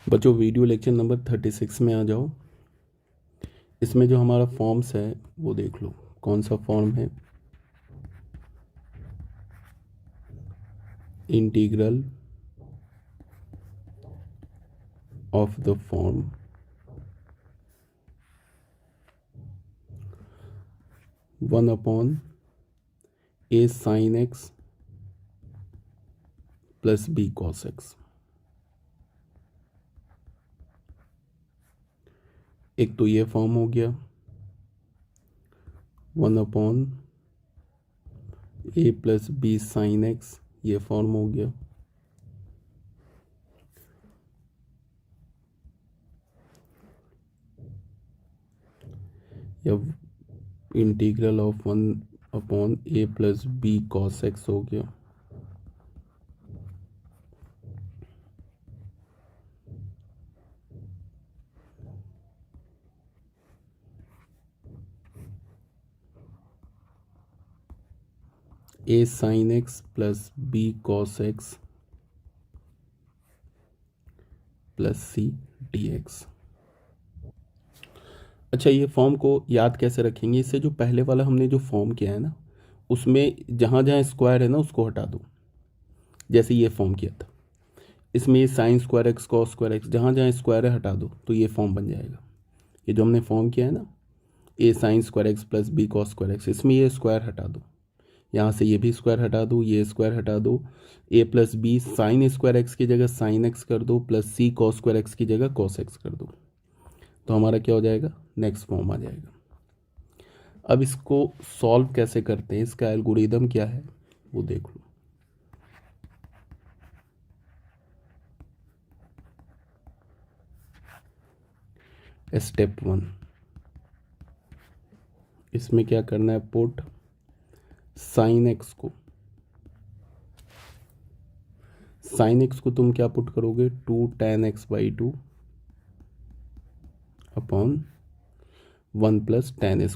बच्चों video lecture number 36 में आ जाओ। इसमें जो हमारा फॉर्म्स है वो देख लो, कौन सा फॉर्म है। Integral of the form 1/a sin x plus b cos x। एक तो ये फॉर्म हो गया 1/a plus b sin x, ये फॉर्म हो गया। या integral of 1/a plus b cos x हो गया। a sin x plus b cos x plus c dx। अच्छा, ये फॉर्म को याद कैसे रखेंगे? इससे जो पहले वाला हमने जो फॉर्म किया है ना, उसमें जहाँ जहाँ स्क्वायर है ना उसको हटा दो। जैसे ये फॉर्म किया था, इसमें ये sign square x cos square x, जहाँ जहाँ स्क्वायर है हटा दो तो ये फॉर्म बन जाएगा। ये जो हमने फॉर्म किया है ना, A sine square x plus B cos square x, इसमें ये स्क्वायर हटा दो, यहाँ से ये भी स्क्वायर हटा दो, ये स्क्वायर हटा दो। A plus B sine square x की जगह साइन एक्स कर दो, plus C cos square x की जगह कॉस एक्स कर दो, तो हमारा क्या हो जाएगा? नेक्स्ट फॉर्म आ जाएगा। अब इसको सॉल्व कैसे करते हैं, इसका एल्गोरिदम क्या है वो देख लो। स्टेप 1, इसमें क्या करना है? पुट साइन एक्स को तुम क्या पुट करोगे? 2 tan x/2 upon 1 plus tan²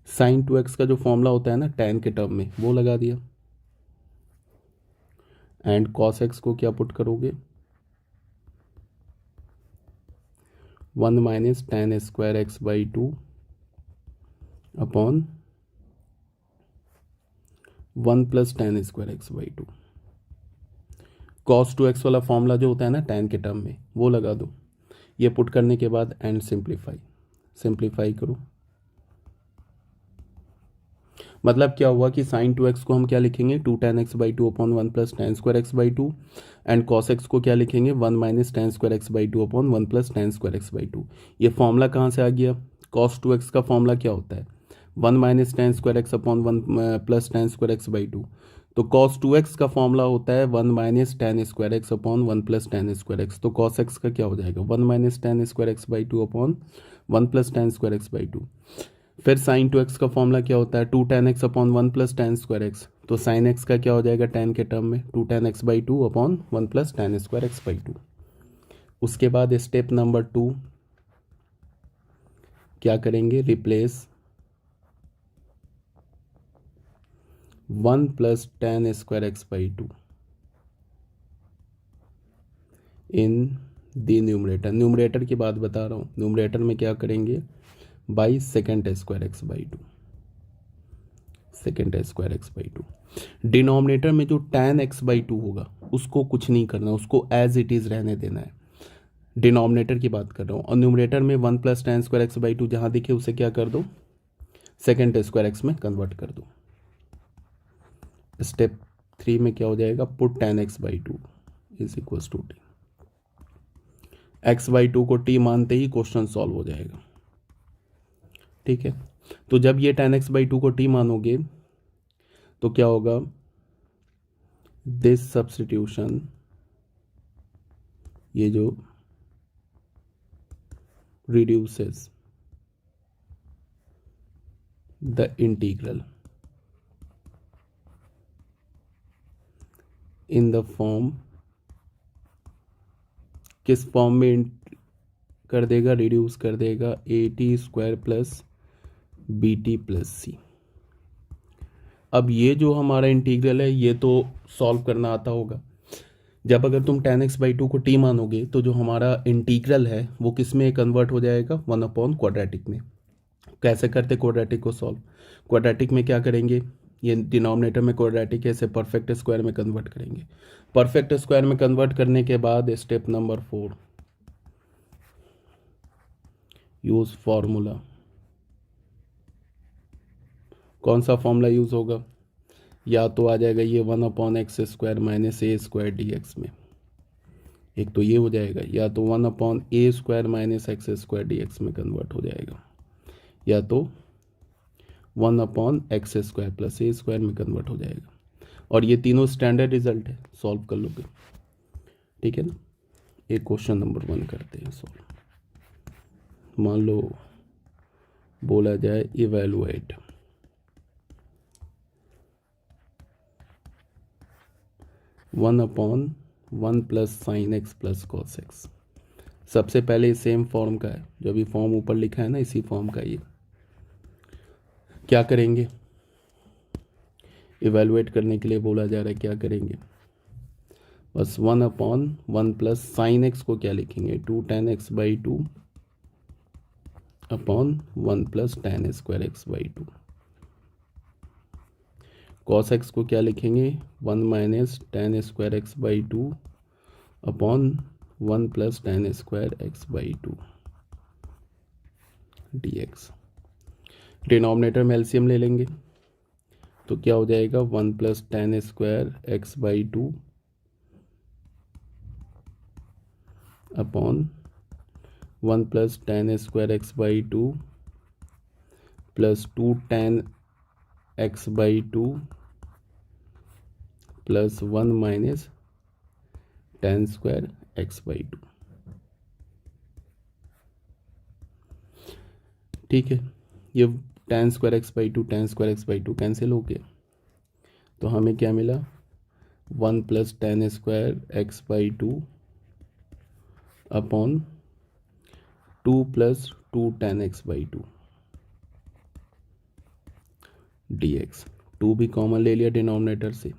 sign 2x का जो फॉर्मूला होता है ना tan के टर्म में, वो लगा दिया। एंड cos x को क्या पुट करोगे? 1 minus tan² upon 1 plus tan²x/2। cos 2x वाला फॉर्मूला जो होता है ना tan के टर्म में, वो लगा दो। ये पुट करने के बाद एंड सिंप्लीफाई करो। मतलब क्या हुआ कि साइन 2x को हम क्या लिखेंगे? 2 tan x/2 upon 1 plus tan²x/2। And cos x को क्या लिखेंगे? 1 minus tan²x/2 upon 1 plus tan²x/2। ये फॉर्मूला कहाँ से आ गया? cos 2x का फॉर्मूला क्या होता है? 1 minus tan² upon 1 plus tan²x/2। तो cos 2x का फॉर्मूला होता है 1 minus tan² upon 1 plus tan²। तो cos x का क्या हो जाएगा? 1 minus tan²x/2 upon 1 plus tan²x/2। फिर साइन 2x का फॉर्मूला क्या होता है? 2 tan x upon 1 plus tan²x। तो साइन x का क्या हो जाएगा tan के टर्म में? 2 tan x/2 upon 1 plus tan²x/2। उसके बाद स्टेप नंबर 2 क्या करेंगे? Replace 1 plus tan² in the numerator की बात बता रहा हूँ। न्यूमरेटर में क्या करेंगे? By sec²x/2। डिनोमिनेटर में जो tan x/2 होगा उसको कुछ नहीं करना, उसको एज इट इज़ रहने देना है। डिनोमिनेटर की बात कर रहा हूँ। और न्यूमरेटर में 1 प्लस tan²x/2 जहाँ दिखे उसे क्या कर दो? sec² में कन्वर्ट कर दो। स्टेप 3 में क्या हो जाएगा? Put tan x/2 is equal to t। x/2 को t मानते ही क्वेश्चन सॉल्व हो जाएगा। ठीक है, तो जब ये tan x/2 को t मानोगे तो क्या होगा? दिस सब्स्टिट्यूशन, ये जो reduces the integral in the form, किस फॉर्म में कर देगा? रिड्यूस कर देगा at² plus bt plus c। अब ये जो हमारा इंटीग्रल है ये तो सॉल्व करना आता होगा। जब अगर तुम tan x बाई टू को t मानोगे तो जो हमारा इंटीग्रल है वो किस में कन्वर्ट हो जाएगा, 1/क्वाड्रेटिक में। कैसे करते क्वाड्रेटिक को सॉल्व, क्वाड्रेटिक में क्या करेंगे, ये डिनोमिनेटर में क्वाड्रेटिक है, इसे परफेक्ट स्क्वायर में कन्वर्ट करेंगे। परफेक्ट स्क्वायर में कन्वर्ट करने के बाद स्टेप नंबर 4, यूज फॉर्मूला। कौन सा फॉर्मूला यूज होगा, या तो आ जाएगा ये 1/x² माइनस a² dx में, एक तो ये हो जाएगा, या तो 1/a² माइनस x² dx में कन्वर्ट हो जाएगा, या तो 1/x² प्लस a² में कन्वर्ट हो जाएगा। और ये तीनों स्टैंडर्ड रिजल्ट है, सॉल्व कर लोगे, ठीक है ना। एक क्वेश्चन नंबर 1 करते हैं सॉल्व। मान लो बोला जाए evaluate 1/1 plus sign x plus cos x. सबसे पहले सेम फॉर्म का है, जो अभी फॉर्म ऊपर लिखा है ना, इसी फॉर्म का ये। क्या करेंगे, इवेलुएट करने के लिए बोला जा रहा है, क्या करेंगे, बस 1/1 प्लस साइन एक्स को क्या लिखेंगे, 2 tan x by 2 upon 1 plus tan square x by 2। Cos x को क्या लिखेंगे, 1 minus tan square x by 2 upon 1 plus tan square x by 2 dx। Denominator में एलसीएम ले लेंगे तो क्या हो जाएगा, 1 plus tan square x by 2 upon 1 plus tan square x by 2 plus 2 tan x by 2 plus 1 minus tan square x by 2। ठीक है, ये tan square x by 2 tan square x by 2 cancel हो गया, तो हमें क्या मिला, 1 plus tan square x by 2 upon 2 plus 2 tan x by 2 dx। 2 भी कॉमन ले लिया डिनोमिनेटर से,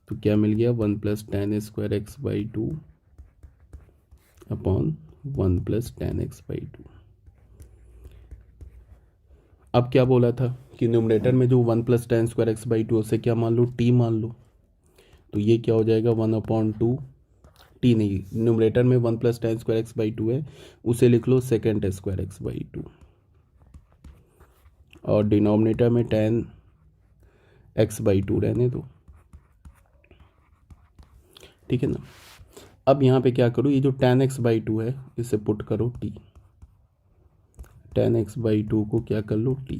तो क्या मिल गया, 1 plus tan square x by 2 upon 1 plus tan x by 2। अब क्या बोला था कि न्यूमरेटर में जो 1 plus tan square x by 2 उसे क्या मान लो, t मान लो, तो ये क्या हो जाएगा, 1/2 t नहीं, न्यूमरेटर में 1 plus tan square x by 2 है, उसे लिख लो सेकेंड स्क्वायर एक्स बाई 2, और डिनोमिनेटर में tan x बाई 2 रहने दो, ठीक है ना। अब यहाँ पे क्या करो, ये जो tan x बाई 2 है इसे पुट करो t, tan x बाई 2 को क्या कर लो t।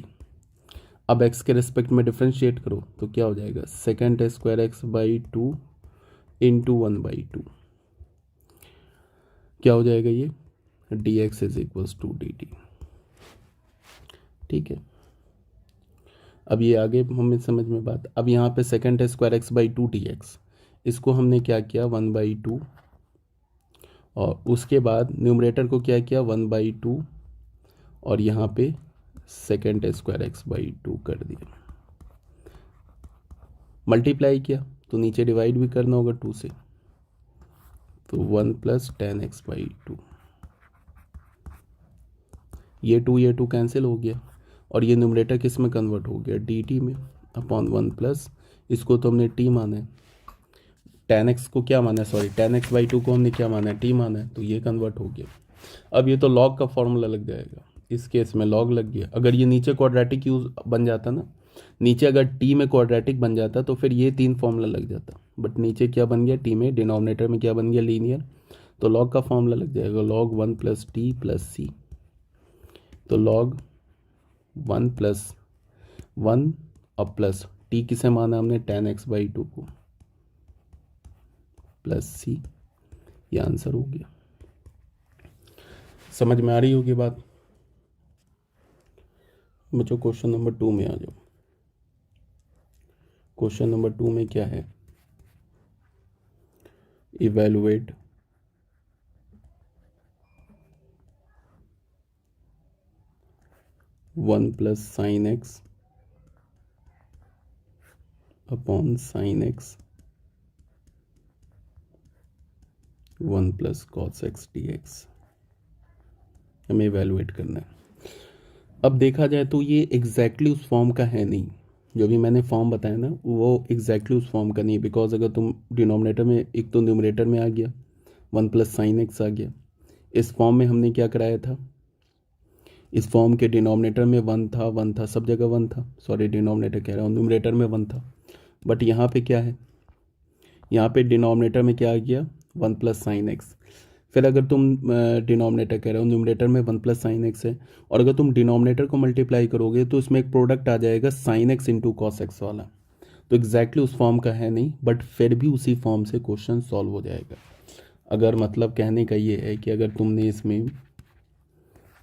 अब x के रिस्पेक्ट में डिफ्रेंशिएट करो तो क्या हो जाएगा, second square x by 2 into 1/2, क्या हो जाएगा ये, dx is equals to dt। ठीक है, अब ये आगे हमें समझ में बात। अब यहाँ पे second square x by 2 dx, इसको हमने क्या किया, 1/2, और उसके बाद न्यूमरेटर को क्या किया, 1/2, और यहाँ पे सेकेंड स्क्वायर एक्स बाई 2 कर दिया, मल्टीप्लाई किया तो नीचे डिवाइड भी करना होगा 2 से, तो 1 प्लस tan x बाई 2, ये 2 कैंसिल हो गया, और ये न्यूमरेटर किस में कन्वर्ट हो गया, dt में, अपॉन 1 प्लस, इसको तो हमने t माना है, tan x को क्या माना है, सॉरी tan x बाई 2 को हमने क्या माना है, t माना है, तो ये कन्वर्ट हो गया। अब ये तो लॉग का फॉर्मूला लग जाएगा, इस केस में लॉग लग गया। अगर ये नीचे क्वाड्रेटिक यूज बन जाता ना, नीचे अगर t में क्वाड्रेटिक बन जाता तो फिर ये 3 फॉर्मूला लग जाता, बट नीचे क्या बन गया, t में, डिनोमिनेटर में क्या बन गया, लीनियर, तो लॉग का फॉर्मूला लग जाएगा, log 1 plus T plus C, तो log 1 प्लस 1 और प्लस टी किसे माना हमने, tan x बाई 2 को, प्लस सी, ये आंसर हो गया। समझ में आ रही होगी बात बच्चों। क्वेश्चन नंबर 2 में आ जाओ। क्वेश्चन नंबर 2 में क्या है, evaluate one plus sine x upon sine x 1 plus cos x D x हमें इवेलुएट करना है। अब देखा जाए तो ये एग्जैक्टली उस फॉर्म का है नहीं, जो भी मैंने फॉर्म बताया ना वो एग्जैक्टली उस फॉर्म का नहीं है, बिकॉज अगर तुम डिनोमिनेटर में, एक तो न्यूमरेटर में आ गया 1 प्लस साइन एक्स आ गया, इस फॉर्म में हमने क्या कराया था, इस फॉर्म के डिनोमिनेटर में 1 था, सब जगह 1 था, सॉरी डिनोमिनेटर कह रहा हूँ, न्यूमरेटर में 1 था, बट यहाँ पे क्या है, यहाँ पे डिनोमिनेटर में क्या आ गया 1 प्लस साइन एक्स। फिर अगर तुम डिनोमिनेटर कह रहे हो, न्यूमरेटर में 1 प्लस साइन एक्स है, और अगर तुम डिनोमिनेटर को मल्टीप्लाई करोगे तो इसमें एक प्रोडक्ट आ जाएगा sine x into cos x वाला, तो एग्जैक्टली उस फॉर्म का है नहीं, बट फिर भी उसी फॉर्म से क्वेश्चन सॉल्व हो जाएगा। अगर मतलब कहने का ये है कि अगर तुमने इसमें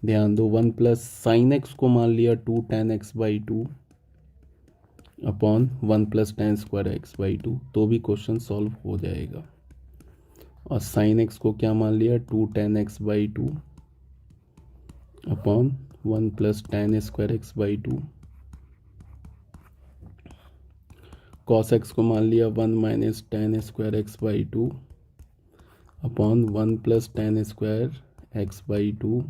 ध्यान दो 1 प्लस साइन एक्स को मान लिया 2 tan x by 2 upon 1 plus tan square x by 2, तो भी क्वेश्चन सॉल्व हो जाएगा। और साइन एक्स को क्या मान लिया 2 tan x by 2 upon 1 plus tan square x by 2, cos x को मान लिया 1 minus tan square x by 2 upon 1 plus tan square x by 2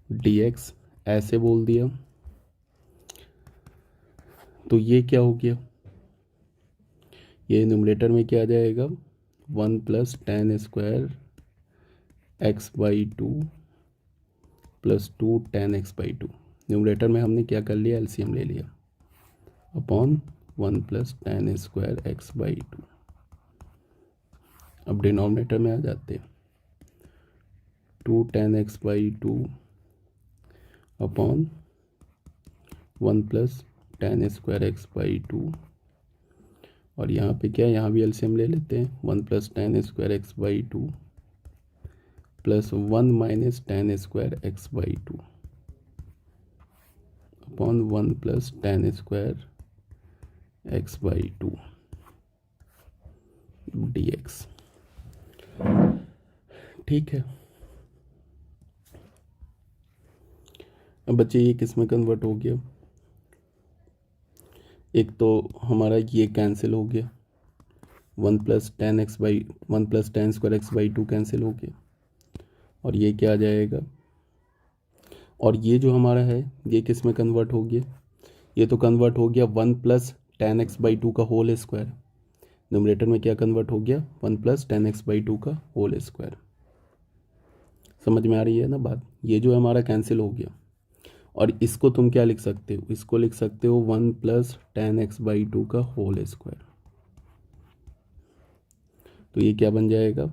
dx, ऐसे बोल दिया। तो ये क्या हो गया, ये न्यूमरेटर में क्या आ जाएगा 1 plus tan square x by 2 plus 2 tan x by 2, numerator में हमने क्या कर लिया, एलसीएम ले लिया, upon 1 plus tan square x by 2। अब डिनोमिनेटर में आ जाते, 2 tan x by 2 upon 1 plus tan square x by 2, और यहाँ पे क्या, यहाँ भी एलसीएम ले लेते हैं, 1 plus tan square x by 2 plus 1 minus tan square x by 2 upon 1 plus tan square x by 2 dx। ठीक है, अब बच्चे ये किस में कन्वर्ट हो गया, एक तो हमारा ये कैंसिल हो गया, 1 plus tan x by 1 plus tan square x by 2 cancel हो गया, और ये क्या आ जाएगा, और ये जो हमारा है ये किस में कन्वर्ट हो गया, ये तो कन्वर्ट हो गया 1 प्लस tan x बाई 2 का होल स्क्वायर, न्यूमरेटर में क्या कन्वर्ट हो गया 1 प्लस tan x बाई 2 का होल स्क्वायर। समझ में आ रही है ना बात, ये जो हमारा कैंसिल हो गया, और इसको तुम क्या लिख सकते हो, इसको लिख सकते हो 1 प्लस tan x बाई 2 का होल स्क्वायर, तो ये क्या बन जाएगा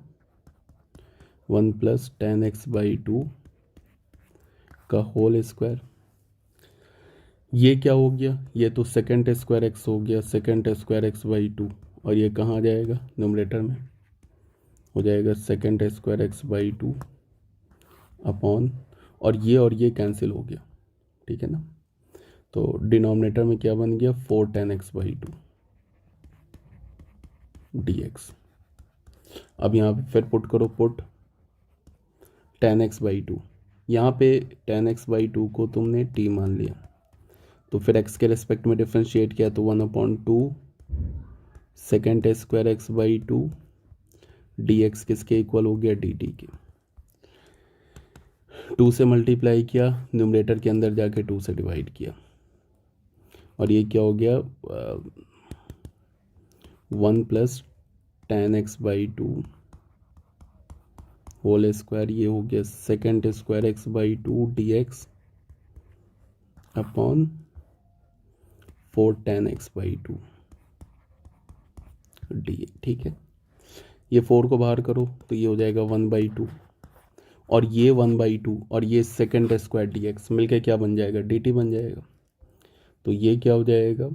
1 प्लस tan x बाई 2 का होल स्क्वायर। ये क्या हो गया, ये तो सेकेंड स्क्वायर एक्स हो गया, सेकेंड स्क्वायर एक्स बाई 2, और ये कहाँ आ जाएगा न्यूमरेटर में, हो जाएगा second square x by 2 upon, और ये कैंसिल हो गया, ठीक है ना, तो डिनोमिनेटर में क्या बन गया 4 tan x बाई 2 dx। अब यहाँ पे फिर पुट करो, पुट tan x बाई 2, यहाँ पे tan x बाई 2 को तुमने t मान लिया, तो फिर x के रेस्पेक्ट में डिफ्रेंशिएट किया तो 1/2 second square x by 2 dx किसके इक्वल हो गया dt के, 2 से मल्टीप्लाई किया, न्यूमरेटर के अंदर जाके 2 से डिवाइड किया, और ये क्या हो गया 1 plus tan x by 2 whole square, ये हो गया second square x by 2 dx upon 4 tan x by 2 d, ठीक है। ये 4 को बाहर करो तो ये हो जाएगा 1/2, और ये 1/2 और ये सेकेंड स्क्वायर डी एक्स मिल क्या बन जाएगा dt बन जाएगा, तो ये क्या हो जाएगा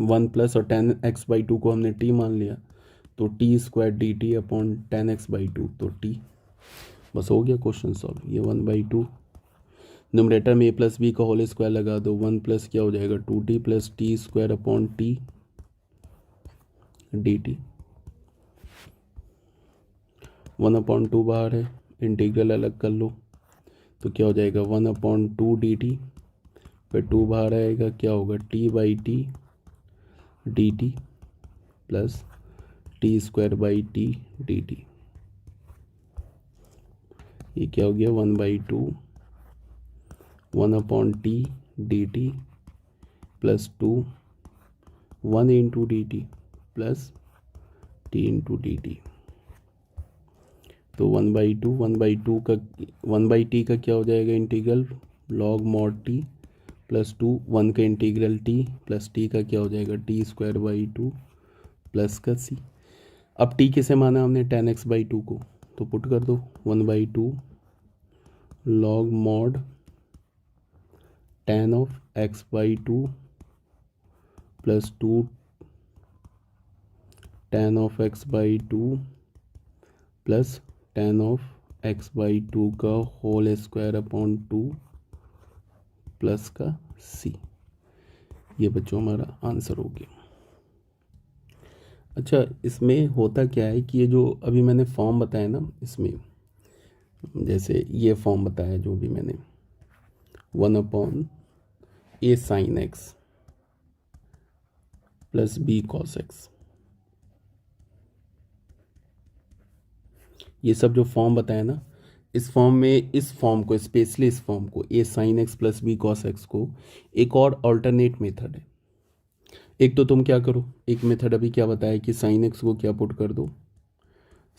1 प्लस और tan x बाई 2 को हमने t मान लिया, तो T square D T upon tan x by 2, तो t, बस हो गया क्वेश्चन सॉल्व। ये 1/2, न्यूमरेटर में a प्लस बी का होल स्क्वायर लगा दो, 1 प्लस क्या हो जाएगा 2t plus T square upon T D T, 1/2 बाहर है, इंटीग्रल अलग कर लो तो क्या हो जाएगा 1/2 डी टी, फिर 2 बाहर आएगा, क्या होगा t by T D T plus T square by T D T. ये क्या हो गया 1/2 1/t dt plus 2 1 into D T plus T into D T. तो 1/2 का 1/t का क्या हो जाएगा integral log mod T plus 2 1 का इंटीग्रल टी प्लस टी का क्या हो जाएगा टी स्क्वायर बाई 2 प्लस का सी। अब टी किसे माना हमने tan x/2 को, तो पुट कर दो 1/2 log mod tan of x/2 plus 2 tan of x/2 plus tan of x/2 का होल स्क्वायर अपॉन 2 प्लस का सी। ये बच्चों हमारा आंसर हो गया। अच्छा, इसमें होता क्या है कि ये जो अभी मैंने फॉर्म बताया ना, इसमें जैसे ये फॉर्म बताया जो भी मैंने 1/a sin x plus b cos x, ये सब जो फॉर्म बताया ना, इस फॉर्म में इस फॉर्म को स्पेशली इस फॉर्म को a sin x plus b cos x को एक और अल्टरनेट मेथड है। एक तो तुम क्या करो, एक मेथड अभी क्या बताया कि sin x को क्या पुट कर दो,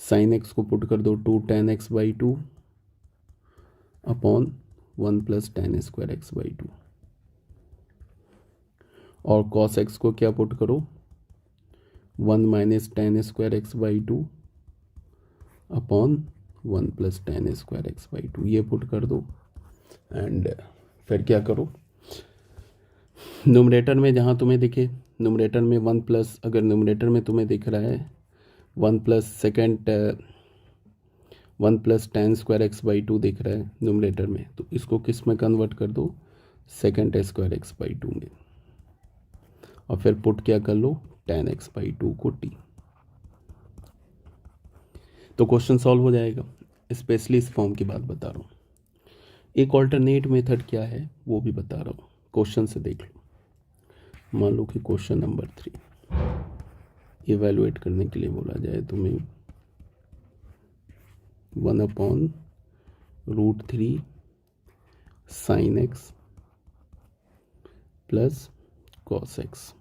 sin x को पुट कर दो 2 tan x/2 upon 1 plus tan square x/2 और cos x को क्या पुट करो 1 minus tan square x/2 upon 1 plus tan square x/2 ये पुट कर दो। एंड फिर क्या करो, न्यूमरेटर में जहाँ तुम्हें दिखे, न्यूमरेटर में 1 प्लस, अगर न्यूमरेटर में तुम्हें दिख रहा है 1 प्लस tan स्क्वायर x/2 दिख रहा है न्यूमरेटर में, तो इसको किस में कन्वर्ट कर दो सेकेंड स्क्वायर x/2 में, और फिर पुट क्या कर लो tan x/2 को t, तो क्वेश्चन सॉल्व हो जाएगा। स्पेशली इस फॉर्म की बात बता रहा हूँ। एक ऑल्टरनेट मेथड क्या है वो भी बता रहा हूँ, क्वेश्चन से देख लो। मान लो कि क्वेश्चन नंबर 3 इवेलुएट करने के लिए बोला जाए तुम्हें 1/√3 sin x plus cos x।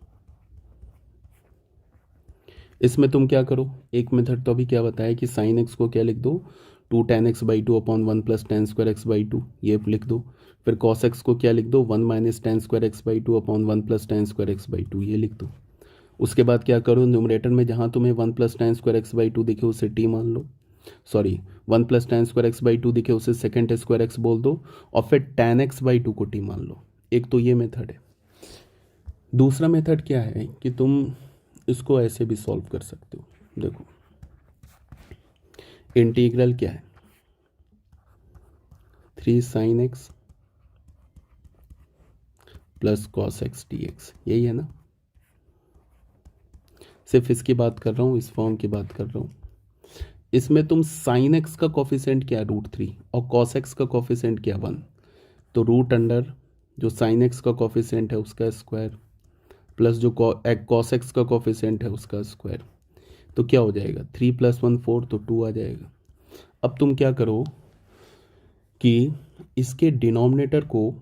इसमें तुम क्या करो, एक मेथड तो अभी क्या बताया कि sin x को क्या लिख दो 2 tan x/2 upon 1 plus tan square x/2 ये लिख दो। फिर cos x को क्या लिख दो 1 minus tan square x/2 upon 1 plus tan square x/2 ये लिख दो। उसके बाद क्या करो, न्यूमरेटर में जहाँ तुम्हें 1 प्लस tan स्क्वायर x/2 दिखे उसे t मान लो, sorry 1 plus tan square x/2 दिखे उसे सेकेंड स्क्वायर x बोल दो, और फिर tan x/2 को t मान लो। एक तो ये मेथड है। दूसरा मेथड क्या है कि तुम इसको ऐसे भी सॉल्व कर सकते हो। देखो इंटीग्रल क्या है 3 sin x plus cos x dx, यही है ना। सिर्फ इसकी बात कर रहा हूँ, इस फॉर्म की बात कर रहा हूँ। इसमें तुम sin x का कोफिशिएंट क्या √3 और cos x का कोफिशिएंट क्या 1, तो रूट अंडर जो sin x का कोफिशिएंट है उसका स्क्वायर प्लस जो cos x का कोफिशिएंट है उसका स्क्वायर, तो क्या हो जाएगा 3 + 1 4, तो 2 आ जाएगा। अब तुम क्या करो कि इसके डिनोमिनेटर को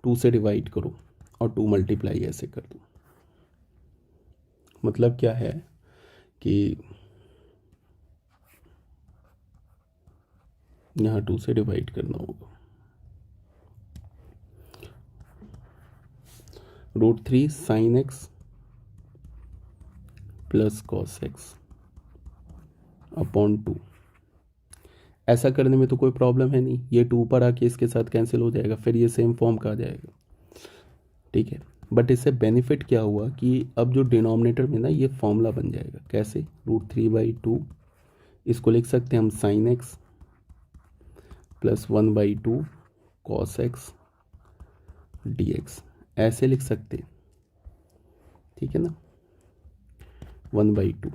2 से डिवाइड करो और 2 मल्टीप्लाई ऐसे कर दो। मतलब क्या है कि यहाँ 2 से डिवाइड करना होगा, √3 sin x plus cos x upon 2। ऐसा करने में तो कोई प्रॉब्लम है नहीं, ये 2 ऊपर आके इसके साथ कैंसिल हो जाएगा, फिर ये सेम फॉर्म का आ जाएगा, ठीक है। बट इससे बेनिफिट क्या हुआ कि अब जो डिनोमिनेटर में ना ये फॉर्मूला बन जाएगा, कैसे √3/2 इसको लिख सकते हैं हम sin x plus 1/2 cos x dx, ऐसे लिख सकते हैं, ठीक है ना। 1/2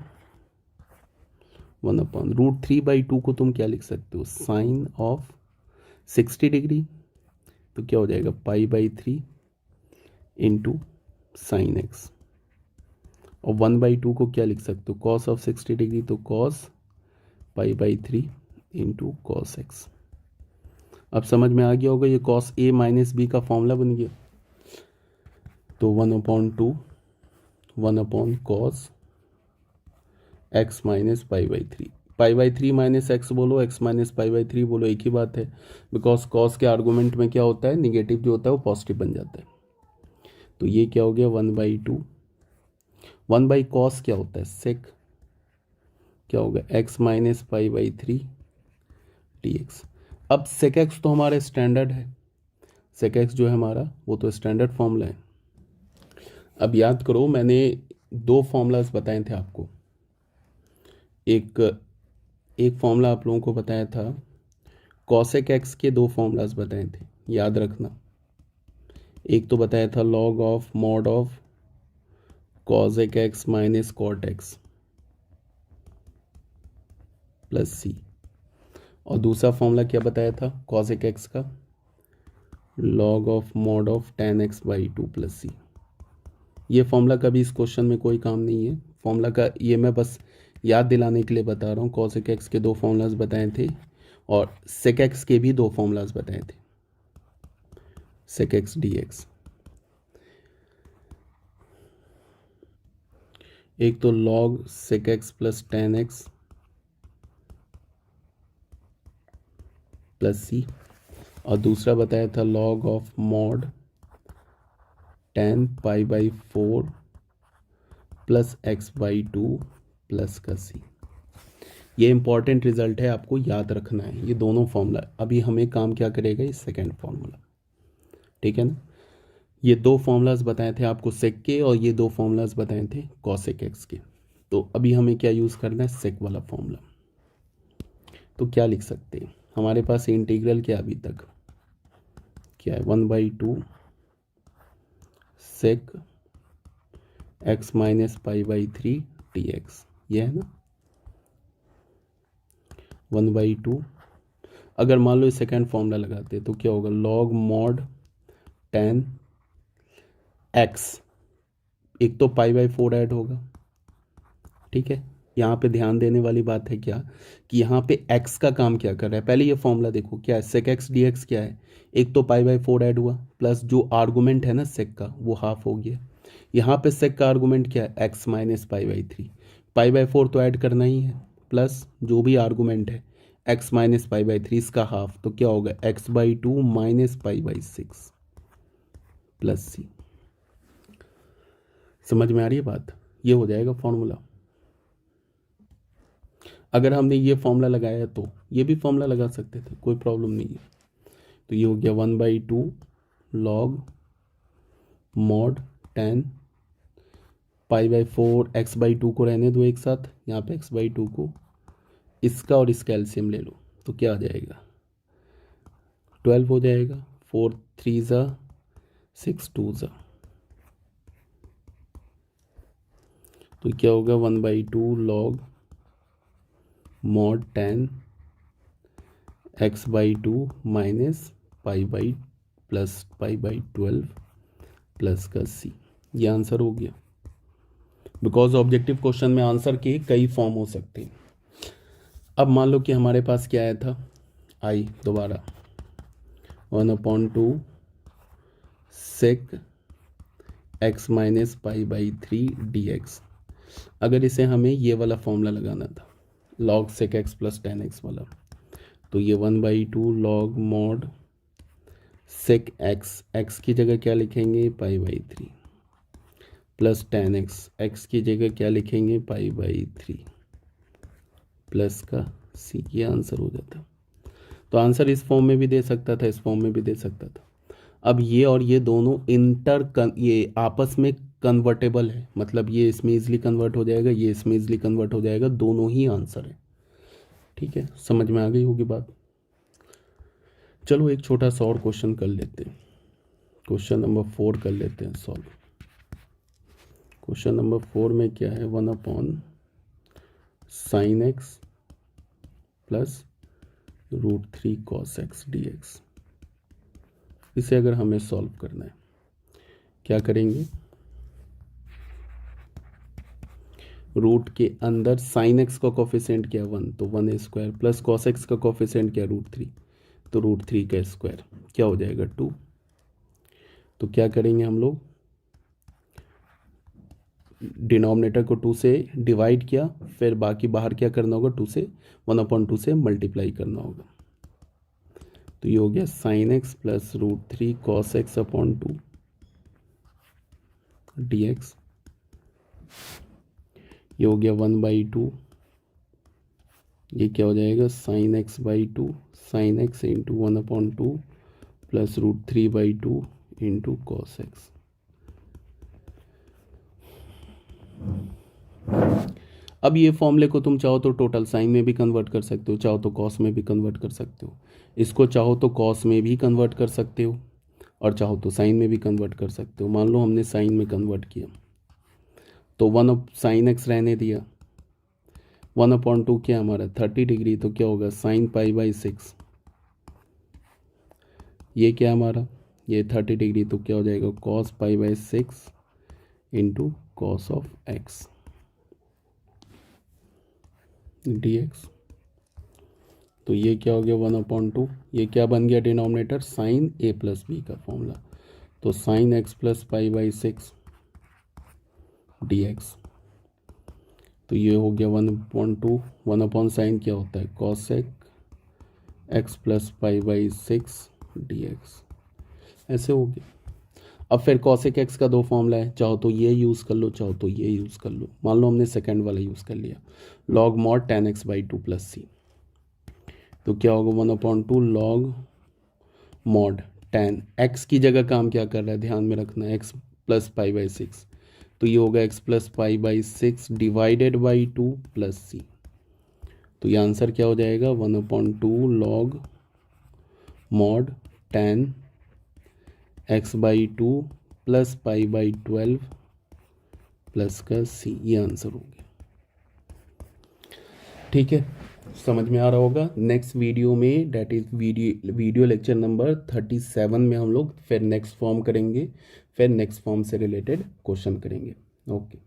1/√3/2 को तुम क्या लिख सकते हो साइन ऑफ 60 डिग्री, तो क्या हो जाएगा π/3 इंटू साइन एक्स और 1/2 को क्या लिख सकते हो, कॉस ऑफ 60 डिग्री, तो कॉस π/3 इंटू कॉस एक्स। अब समझ में आ गया होगा, ये कॉस ए माइनस बी का फॉर्मूला बन गया। तो 1/2 1 cos x minus π/3, π/3 minus x बोलो, एक्स माइनस π/3 बोलो, एक ही बात है, बिकॉज कॉस के आर्गूमेंट में क्या होता है, निगेटिव जो होता है वो पॉजिटिव बन जाता है। तो ये क्या हो गया 1/2, 1/cos क्या होता है, सेक, क्या होगा एक्स माइनस π/3 dx। अब सेक एक्स तो हमारा स्टैंडर्ड है, सेक एक्स जो है हमारा वो तो स्टैंडर्ड फॉर्मूला है। अब याद करो, मैंने दो फॉर्मूलाज बताए थे आपको, एक फॉर्मूला आप लोगों को बताया था, कॉसेक एक्स के दो फॉर्मूलाज बताए थे, याद रखना। एक तो बताया था log of mod of cosec x minus cot x plus C, और दूसरा फॉर्मूला क्या बताया था कॉसेक एक्स का, log of mod of tan x/2 plus C. ये फॉर्मूला का भी इस क्वेश्चन में कोई काम नहीं है, फॉर्मूला का ये मैं बस याद दिलाने के लिए बता रहा हूँ। कॉसेक एक्स के दो फॉर्मूलाज बताए थे और सेक एक्स के भी दो फॉर्मूलाज बताए थे, सेक एक्स dx। एक तो log sec x plus tan x plus C, और दूसरा बताया था log of mod tan π/4 plus x/2 plus का सी। ये इंपॉर्टेंट रिजल्ट है, आपको याद रखना है ये दोनों फॉर्मूला। अभी हमें काम क्या करेगा, ये सेकेंड फॉर्मूला, ठीक है ना। ये दो फॉर्मूलाज बताए थे आपको सेक के, और ये दो फॉर्मूलाज बताए थे कॉसेक एक्स के। तो अभी हमें क्या यूज़ करना है, सेक वाला फॉर्मूला। तो क्या लिख सकते हैं, हमारे पास इंटीग्रल क्या अभी तक क्या है, 1/2 सेक एक्स माइनस π/3 dx, ये है ना 1/2। अगर मान लो सेकेंड फॉर्मूला लगाते तो क्या होगा, लॉग मॉड tan x, एक तो π/4 ऐड होगा, ठीक है। यहाँ पे ध्यान देने वाली बात है क्या, कि यहाँ पे x का काम क्या कर रहा है, पहले ये फॉर्मूला देखो क्या है, सेक एक्स dx क्या है, एक तो π/4 ऐड हुआ, प्लस जो आर्गूमेंट है ना सेक का वो हाफ हो गया। यहाँ पे सेक का आर्गूमेंट क्या है, x माइनस π/3, π/4 तो ऐड करना ही है, प्लस जो भी आर्गूमेंट है x माइनस π/3 इसका हाफ, तो क्या होगा x/2 माइनस π/6 प्लस सी। समझ में आ रही है बात, ये हो जाएगा फॉर्मूला। अगर हमने ये फॉर्मूला लगाया तो ये भी फॉर्मूला लगा सकते थे, कोई प्रॉब्लम नहीं है। तो ये हो गया 1/2 लॉग मॉड tan π/4, x/2 को रहने दो एक साथ, यहाँ पे x/2 को, इसका और इसका एलसीएम ले लो, तो क्या आ जाएगा 12 हो जाएगा, 4 3 ज़ा 6 2 ज़ा, तो क्या होगा 1/2 log mod tan x/2 minus π/12 plus का सी। ये आंसर हो गया, बिकॉज ऑब्जेक्टिव क्वेश्चन में आंसर के कई फॉर्म हो सकते हैं। अब मान लो कि हमारे पास क्या आया था, आई दोबारा 1/2 सेक एक्स माइनस π/3 dx। अगर इसे हमें ये वाला फॉर्मूला लगाना था, log sec x plus tan x वाला, तो ये 1/2 log mod sec x, x की जगह क्या लिखेंगे π/3 प्लस tan x, एक्स की जगह क्या लिखेंगे π/3 प्लस का सी। ये आंसर हो जाता। तो आंसर इस फॉर्म में भी दे सकता था, इस फॉर्म में भी दे सकता था। अब ये और ये दोनों ये आपस में कन्वर्टेबल है, मतलब ये इसमें इजली कन्वर्ट हो जाएगा, ये इसमें इजली कन्वर्ट हो जाएगा, दोनों ही आंसर है, ठीक है। समझ में आ गई होगी बात। चलो एक छोटा सा और क्वेश्चन कर लेते हैं, क्वेश्चन नंबर 4 कर लेते हैं सॉल्व। क्वेश्चन नंबर 4 में क्या है, 1/sin x plus √3 cos x dx। इसे अगर हमें सॉल्व करना है क्या करेंगे, रूट के अंदर साइन एक्स का कोफिशिएंट क्या 1, तो 1 प्लस कॉस एक्स का कोफिशिएंट क्या √3, तो √3 का स्क्वायर क्या हो जाएगा 2। तो क्या करेंगे हम लोग, डिनोमिनेटर को 2 से डिवाइड किया, फिर बाकी बाहर क्या करना होगा 2 से 1/2 से मल्टीप्लाई करना होगा। तो ये हो गया sign x plus √3 cos x upon 2 dx। ये हो गया 1/2, ये क्या हो जाएगा sine x by 2 sine x into 1/2 plus √3/2 into cos x. अब ये फॉर्मूले को तुम चाहो तो टोटल साइन में भी कन्वर्ट कर सकते हो, चाहो तो कॉस में भी कन्वर्ट कर सकते हो, इसको चाहो तो कॉस में भी कन्वर्ट कर सकते हो और चाहो तो साइन में भी कन्वर्ट कर सकते हो। मान लो हमने साइन में कन्वर्ट किया तो 1 साइन एक्स रहने दिया, 1/2 क्या हमारा 30 डिग्री, तो क्या होगा साइन π/6, ये क्या हमारा ये 30 डिग्री, तो क्या हो जाएगा cos π/6 into cos of x dx। तो ये क्या हो गया 1/2, ये क्या बन गया denominator sine a plus B का फॉर्मूला, तो साइन एक्स प्लस π/6 dx। तो ये हो गया 1/2, 1/sin क्या होता है cosec x प्लस π/6 dx, ऐसे हो गया। अब फिर cosec x का 2 फॉर्मूला है, चाहो तो ये यूज़ कर लो चाहो तो ये यूज़ कर लो। मान लो हमने सेकंड वाला यूज़ कर लिया, log mod tan x/2 plus C, तो क्या होगा 1/2 log mod tan x की जगह काम क्या कर रहा है ध्यान में रखना, x प्लस π/6, तो ये होगा x plus π/6 divided by 2 plus C. तो ये आंसर क्या हो जाएगा 1/2 log mod tan x/2 plus π/12 plus का सी, ये आंसर हो गया। ठीक है, समझ में आ रहा होगा। नेक्स्ट वीडियो में that is video lecture number 37 में हम लोग फिर नेक्स्ट फॉर्म करेंगे, फिर नेक्स्ट फॉर्म से रिलेटेड क्वेश्चन करेंगे। ओके।